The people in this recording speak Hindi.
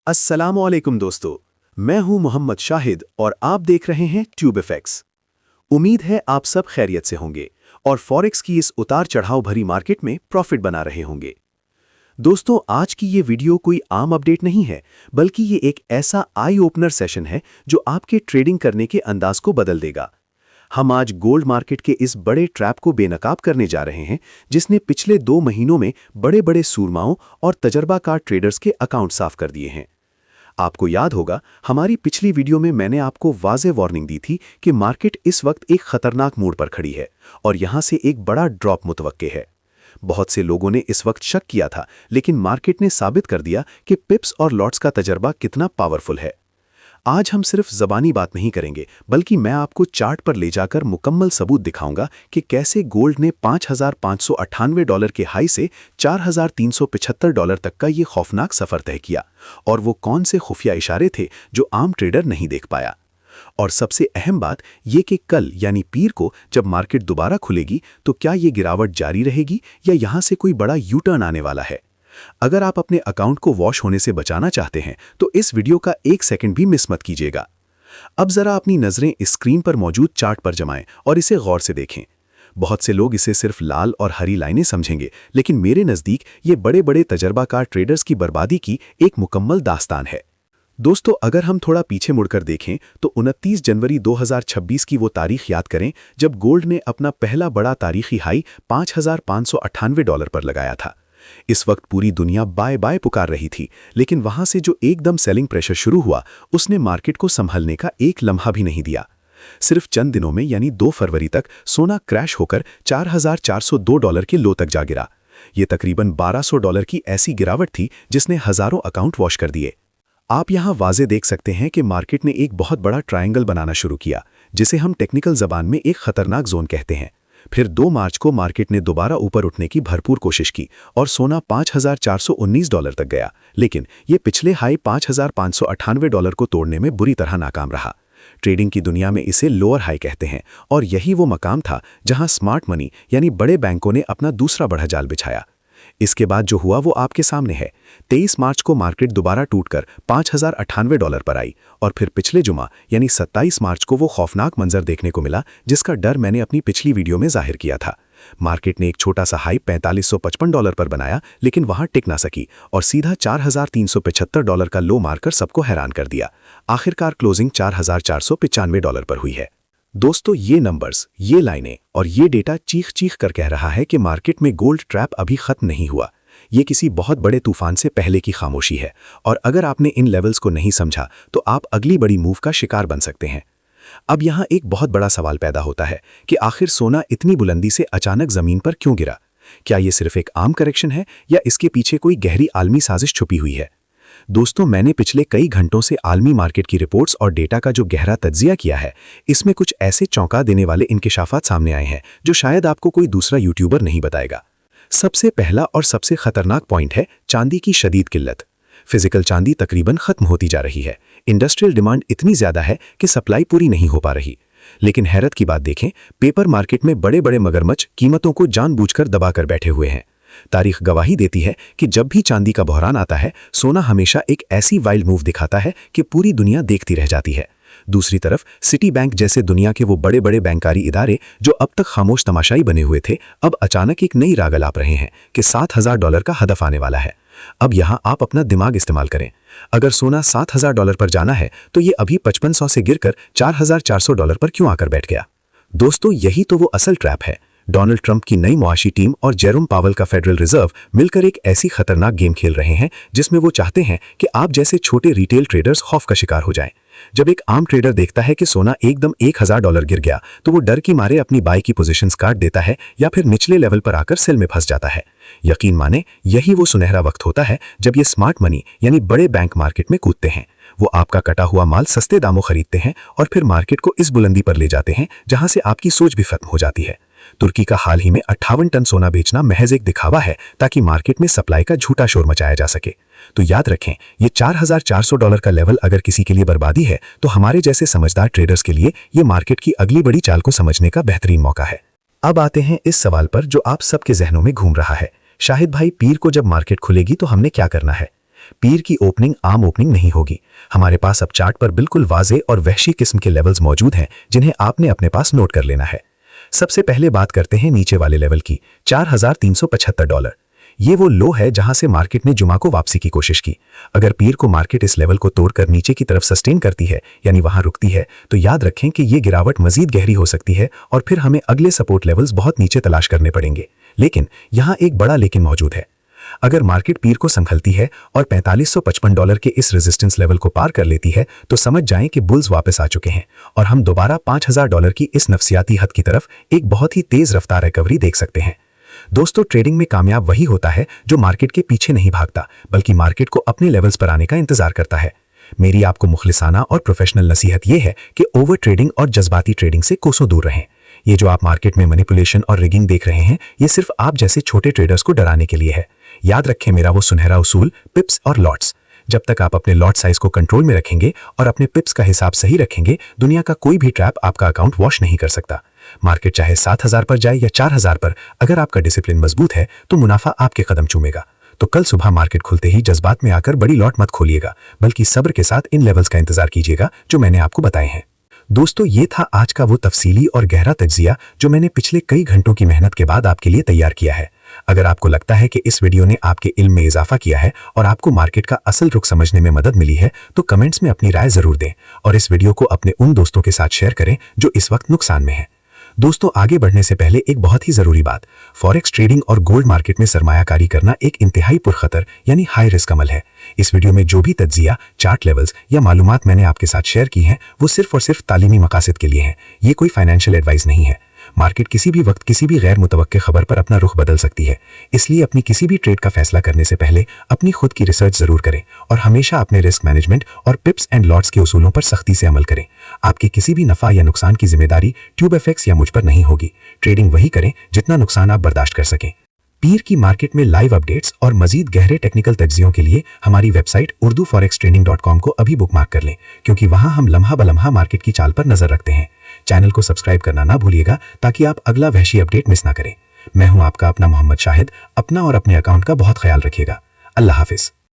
अस्सलामुअलैकुम दोस्तों, मैं हूं मोहम्मद शाहिद और आप देख रहे हैं ट्यूब इफेक्ट्स। उम्मीद है आप सब खैरियत से होंगे और फॉरेक्स की इस उतार चढ़ाव भरी मार्केट में प्रॉफिट बना रहे होंगे। दोस्तों, आज की ये वीडियो कोई आम अपडेट नहीं है, बल्कि ये एक ऐसा आई ओपनर सेशन है जो आपके ट्रेडिंग करने के अंदाज को बदल देगा। हम आज गोल्ड मार्केट के इस बड़े ट्रैप को बेनकाब करने जा रहे हैं, जिसने पिछले 2 महीनों में बड़े बड़े सूरमाओं और तजर्बाकार ट्रेडर्स के अकाउंट साफ कर दिए हैं। आपको याद होगा, हमारी पिछली वीडियो में मैंने आपको वाज़े वार्निंग दी थी कि मार्केट इस वक्त एक खतरनाक मोड़ पर खड़ी है और यहां से एक बड़ा ड्रॉप मुतवक्के है। बहुत से लोगों ने इस वक्त शक किया था, लेकिन मार्केट ने साबित कर दिया कि पिप्स और लॉट्स का तजर्बा कितना पावरफुल है। आज हम सिर्फ ज़बानी बात नहीं करेंगे, बल्कि मैं आपको चार्ट पर ले जाकर मुकम्मल सबूत दिखाऊंगा कि कैसे गोल्ड ने $5,598 के हाई से $4,375 तक का ये खौफनाक सफ़र तय किया, और वो कौन से खुफिया इशारे थे जो आम ट्रेडर नहीं देख पाया। और सबसे अहम बात ये कि कल यानी पीर को जब मार्केट दोबारा खुलेगी तो क्या ये गिरावट जारी रहेगी या यहाँ से कोई बड़ा यू टर्न आने वाला है। अगर आप अपने अकाउंट को वॉश होने से बचाना चाहते हैं तो इस वीडियो का 1 सेकंड भी मिस मत कीजिएगा। अब जरा अपनी नज़रें स्क्रीन पर मौजूद चार्ट पर जमाएं और इसे गौर से देखें। बहुत से लोग इसे सिर्फ लाल और हरी लाइनें समझेंगे, लेकिन मेरे नज़दीक ये बड़े बड़े तजर्बाकार ट्रेडर्स की बर्बादी की एक मुकम्मल दास्तान है। दोस्तों, अगर हम थोड़ा पीछे मुड़कर देखें तो 29 जनवरी 2026 की वो तारीख याद करें जब गोल्ड ने अपना पहला बड़ा तारीखी हाई $5,598 पर लगाया था। इस वक्त पूरी दुनिया बाय बाय पुकार रही थी, लेकिन वहां से जो एकदम सेलिंग प्रेशर शुरू हुआ उसने मार्केट को संभलने का एक लम्हा भी नहीं दिया। सिर्फ चंद दिनों में यानी 2 फरवरी तक सोना क्रैश होकर $4,402 के लो तक जा गिरा। ये तकरीबन $1,200 की ऐसी गिरावट थी जिसने हजारों अकाउंट वॉश कर दिए। आप यहां वाज़े देख सकते हैं कि मार्केट ने एक बहुत बड़ा ट्रायंगल बनाना शुरू किया, जिसे हम टेक्निकल जबान में एक खतरनाक जोन कहते हैं। फिर 2 मार्च को मार्केट ने दोबारा ऊपर उठने की भरपूर कोशिश की और सोना $5,419 तक गया, लेकिन ये पिछले हाई $5,598 को तोड़ने में बुरी तरह नाकाम रहा। ट्रेडिंग की दुनिया में इसे लोअर हाई कहते हैं और यही वो मकाम था जहां स्मार्ट मनी यानी बड़े बैंकों ने अपना दूसरा बड़ा जाल बिछाया। इसके बाद जो हुआ वो आपके सामने है। 23 मार्च को मार्केट दोबारा टूटकर $5,098 पर आई और फिर पिछले जुमा यानी 27 मार्च को वो खौफनाक मंजर देखने को मिला जिसका डर मैंने अपनी पिछली वीडियो में जाहिर किया था। मार्केट ने एक छोटा सा हाई $4,555 पर बनाया, लेकिन वहां टिक ना सकी और सीधा $4,375 का लो मारकर सबको हैरान कर दिया। आखिरकार क्लोजिंग $4,495 पर हुई है। दोस्तों, ये नंबर्स, ये लाइनें और ये डेटा चीख चीख कर कह रहा है कि मार्केट में गोल्ड ट्रैप अभी खत्म नहीं हुआ। ये किसी बहुत बड़े तूफान से पहले की खामोशी है, और अगर आपने इन लेवल्स को नहीं समझा तो आप अगली बड़ी मूव का शिकार बन सकते हैं। अब यहाँ एक बहुत बड़ा सवाल पैदा होता है कि आखिर सोना इतनी बुलंदी से अचानक जमीन पर क्यों गिरा? क्या ये सिर्फ एक आम करेक्शन है या इसके पीछे कोई गहरी आलमी साजिश छुपी हुई है? दोस्तों, मैंने पिछले कई घंटों से आलमी मार्केट की रिपोर्ट्स और डेटा का जो गहरा तज्जिया किया है, इसमें कुछ ऐसे चौंका देने वाले इंकिशाफात सामने आए हैं जो शायद आपको कोई दूसरा यूट्यूबर नहीं बताएगा। सबसे पहला और सबसे खतरनाक पॉइंट है चांदी की शदीद किल्लत। फिजिकल चांदी तकरीबन खत्म होती जा रही है। इंडस्ट्रियल डिमांड इतनी ज्यादा है कि सप्लाई पूरी नहीं हो पा रही। लेकिन हैरत की बात देखें, पेपर मार्केट में बड़े बड़े मगरमच्छ कीमतों को जानबूझकर दबाकर बैठे हुए हैं। तारीख गवाही देती है कि जब भी चांदी का बहरान आता है, सोना हमेशा एक ऐसी वाइल्ड मूव दिखाता है कि पूरी दुनिया देखती रह जाती है। दूसरी तरफ सिटी बैंक जैसे दुनिया के वो बड़े बड़े बैंकारी इदारे जो अब तक खामोश तमाशाई बने हुए थे, अब अचानक एक नई राग अलाप रहे हैं कि $7,000 का हदफ आने वाला है। अब यहाँ आप अपना दिमाग इस्तेमाल करें। अगर सोना $7,000 पर जाना है तो ये अभी 5500 से गिरकर $4,400 पर क्यों आकर बैठ गया? दोस्तों, यही तो वो असल ट्रैप है। डोनाल्ड ट्रंप की नई मुआशी टीम और जेरोम पावल का फेडरल रिजर्व मिलकर एक ऐसी खतरनाक गेम खेल रहे हैं जिसमें वो चाहते हैं कि आप जैसे छोटे रिटेल ट्रेडर्स खौफ का शिकार हो जाएं। जब एक आम ट्रेडर देखता है कि सोना एकदम $1,000 गिर गया तो वो डर की मारे अपनी बाई की पोजीशंस काट देता है या फिर निचले लेवल पर आकर सेल में फंस जाता है। यकीन माने, यही वो सुनहरा वक्त होता है जब ये स्मार्ट मनी यानी बड़े बैंक मार्केट में कूदते हैं। वो आपका कटा हुआ माल सस्ते दामों खरीदते हैं और फिर मार्केट को इस बुलंदी पर ले जाते हैं जहां से आपकी सोच भी खत्म हो जाती है। तुर्की का हाल ही में 58 टन सोना बेचना महज एक दिखावा है ताकि मार्केट में सप्लाई का झूठा शोर मचाया जा सके। तो याद रखें, ये $4,400 का लेवल अगर किसी के लिए बर्बादी है तो हमारे जैसे समझदार ट्रेडर्स के लिए ये मार्केट की अगली बड़ी चाल को समझने का बेहतरीन मौका है। अब आते हैं इस सवाल पर जो आप सबके जहनों में घूम रहा है, शाहिद भाई, पीर को जब मार्केट खुलेगी तो हमने क्या करना है? पीर की ओपनिंग आम ओपनिंग नहीं होगी। हमारे पास अब चार्ट पर बिल्कुल वाज़े और वहशी किस्म के लेवल्स मौजूद हैं जिन्हें आपने अपने पास नोट कर लेना है। सबसे पहले बात करते हैं नीचे वाले लेवल की, $4,375। ये वो लो है जहां से मार्केट ने जुमा को वापसी की कोशिश की। अगर पीर को मार्केट इस लेवल को तोड़कर नीचे की तरफ सस्टेन करती है, यानी वहां रुकती है, तो याद रखें कि ये गिरावट मजीद गहरी हो सकती है और फिर हमें अगले सपोर्ट लेवल्स बहुत नीचे तलाश करने पड़ेंगे। लेकिन यहां एक बड़ा लेकिन मौजूद है। अगर मार्केट पीर को संभलती है और $4555 के इस रेजिस्टेंस लेवल को पार कर लेती है, तो समझ जाएं कि बुल्स वापस आ चुके हैं और हम दोबारा $5000 की इस नफसियाती हद की तरफ एक बहुत ही तेज रफ्तार रिकवरी देख सकते हैं। दोस्तों, ट्रेडिंग में कामयाब वही होता है जो मार्केट के पीछे नहीं भागता, बल्कि मार्केट को अपने लेवल्स पर आने का इंतजार करता है। मेरी आपको मुखलिसाना और प्रोफेशनल नसीहत यह है कि ओवर ट्रेडिंग और जज्बाती ट्रेडिंग से कोसों दूर रहें। ये जो आप मार्केट में मैनिपुलेशन और रिगिंग देख रहे हैं, ये सिर्फ आप जैसे छोटे ट्रेडर्स को डराने के लिए है। याद रखें मेरा वो सुनहरा उसूल, पिप्स और लॉट्स। जब तक आप अपने लॉट साइज को कंट्रोल में रखेंगे और अपने पिप्स का हिसाब सही रखेंगे, दुनिया का कोई भी ट्रैप आपका अकाउंट वॉश नहीं कर सकता। मार्केट चाहे 7000 पर जाए या 4000 पर, अगर आपका डिसिप्लिन मजबूत है तो मुनाफा आपके कदम चूमेगा। तो कल सुबह मार्केट खुलते ही जज्बात में आकर बड़ी लॉट मत खोलिएगा, बल्कि सब्र के साथ इन लेवल्स का इंतजार कीजिएगा जो मैंने आपको बताए हैं। दोस्तों, ये था आज का वो तफसीली और गहरा तज्जिया जो मैंने पिछले कई घंटों की मेहनत के बाद आपके लिए तैयार किया है। अगर आपको लगता है कि इस वीडियो ने आपके इल्म में इजाफा किया है और आपको मार्केट का असल रुख समझने में मदद मिली है, तो कमेंट्स में अपनी राय जरूर दें और इस वीडियो को अपने उन दोस्तों के साथ शेयर करें जो इस वक्त नुकसान में हैं। दोस्तों, आगे बढ़ने से पहले एक बहुत ही जरूरी बात, फॉरेक्स ट्रेडिंग और गोल्ड मार्केट में सरमायाकारी करना एक इंतहाई पुरखतर यानी हाई रिस्क अमल है। इस वीडियो में जो भी तज्जिया, चार्ट लेवल्स या मालूमात मैंने आपके साथ शेयर की हैं, वो सिर्फ और सिर्फ तालीमी मकासद के लिए हैं। ये कोई फाइनेंशियल एडवाइस नहीं है। मार्केट किसी भी वक्त किसी भी गैर मुतवक्के खबर पर अपना रुख बदल सकती है, इसलिए अपनी किसी भी ट्रेड का फैसला करने से पहले अपनी खुद की रिसर्च जरूर करें और हमेशा अपने रिस्क मैनेजमेंट और पिप्स एंड लॉट्स के उसूलों पर सख्ती से अमल करें। आपके किसी भी नफा या नुकसान की जिम्मेदारी ट्यूब एफएक्स या मुझ पर नहीं होगी। ट्रेडिंग वही करें जितना नुकसान आप बर्दाश्त कर सकें। पीर की मार्केट में लाइव अपडेट्स और मजीद गहरे टेक्निकल तज्जियों के लिए हमारी वेबसाइट urduforextrading.com को अभी बुकमार्क कर लें, क्योंकि वहां हम लम्हा बलम्हा मार्केट की चाल पर नजर रखते हैं। चैनल को सब्सक्राइब करना ना भूलिएगा ताकि आप अगला वहशी अपडेट मिस ना करें। मैं हूं आपका अपना मोहम्मद शाहिद। अपना और अपने अकाउंट का बहुत ख्याल रखिएगा। अल्लाह हाफिज।